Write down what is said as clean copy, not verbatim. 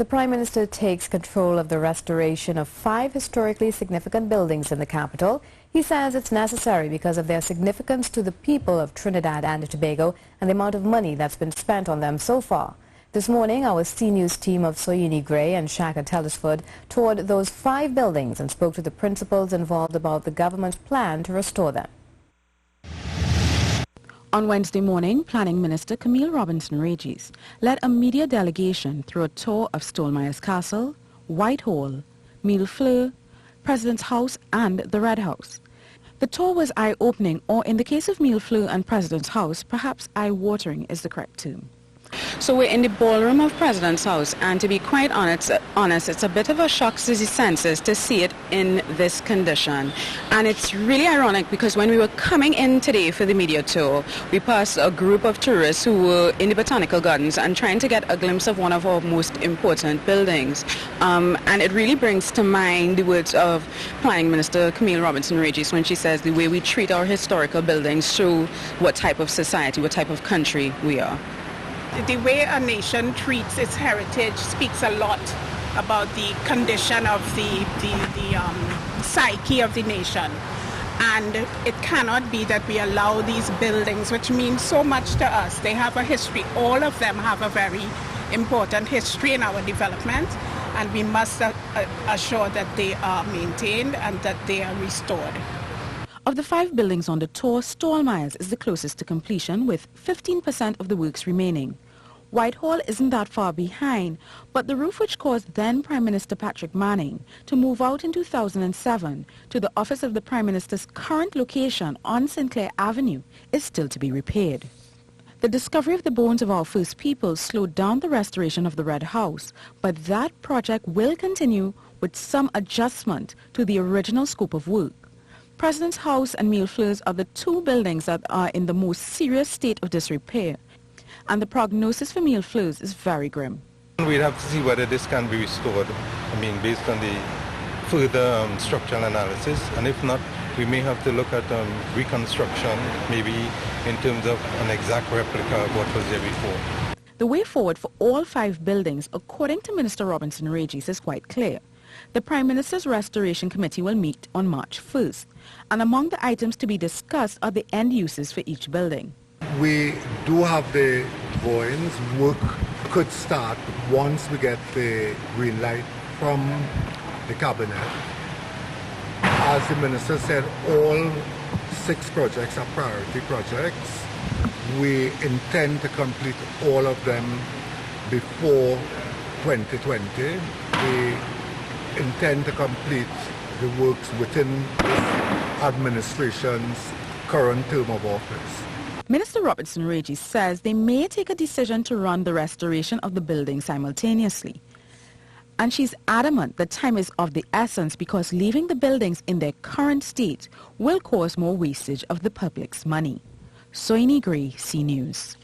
The Prime Minister takes control of the restoration of 5 historically significant buildings in the capital. He says it's necessary because of their significance to the people of Trinidad and Tobago and the amount of money that's been spent on them so far. This morning, our C-News team of Soyini and Shaka Telesford toured those 5 buildings and spoke to the principals involved about the government's plan to restore them. On Wednesday morning, Planning Minister Camille Robinson-Regis led a media delegation through a tour of Stolmeyer's Castle, Whitehall, Millefleur, President's House and the Red House. The tour was eye-opening, or in the case of Millefleur and President's House, perhaps eye-watering is the correct term. So we're in the ballroom of President's House, and to be quite honest, it's a bit of a shock to the senses to see it in this condition. And it's really ironic because when we were coming in today for the media tour, we passed a group of tourists who were in the Botanical Gardens and trying to get a glimpse of one of our most important buildings. And it really brings to mind the words of Planning Minister Camille Robinson-Regis when she says the way we treat our historical buildings show what type of society, what type of country we are. The way a nation treats its heritage speaks a lot about the condition of the psyche of the nation. And it cannot be that we allow these buildings, which mean so much to us. They have a history. All of them have a very important history in our development. And we must assure that they are maintained and that they are restored. Of the 5 buildings on the tour, Stolmeyer's is the closest to completion with 15% of the works remaining. Whitehall isn't that far behind, but the roof which caused then Prime Minister Patrick Manning to move out in 2007 to the office of the Prime Minister's current location on St. Clair Avenue is still to be repaired. The discovery of the bones of our first people slowed down the restoration of the Red House, but that project will continue with some adjustment to the original scope of work. President's House and Millefleur's are the 2 buildings that are in the most serious state of disrepair, and the prognosis for Millefleur's is very grim. We'll have to see whether this can be restored, based on the further structural analysis, and if not, we may have to look at reconstruction, maybe in terms of an exact replica of what was there before. The way forward for all 5 buildings, according to Minister Robinson-Regis, is quite clear. The Prime Minister's Restoration Committee will meet on March 1st, and among the items to be discussed are the end uses for each building. We do have the drawings. Work could start once we get the green light from the Cabinet. As the Minister said, all 6 projects are priority projects. We intend to complete all of them before 2020. We intend to complete the works within this administration's current term of office. Minister Robinson-Regis says they may take a decision to run the restoration of the building simultaneously. And she's adamant that time is of the essence because leaving the buildings in their current state will cause more wastage of the public's money. Soyini, C-News.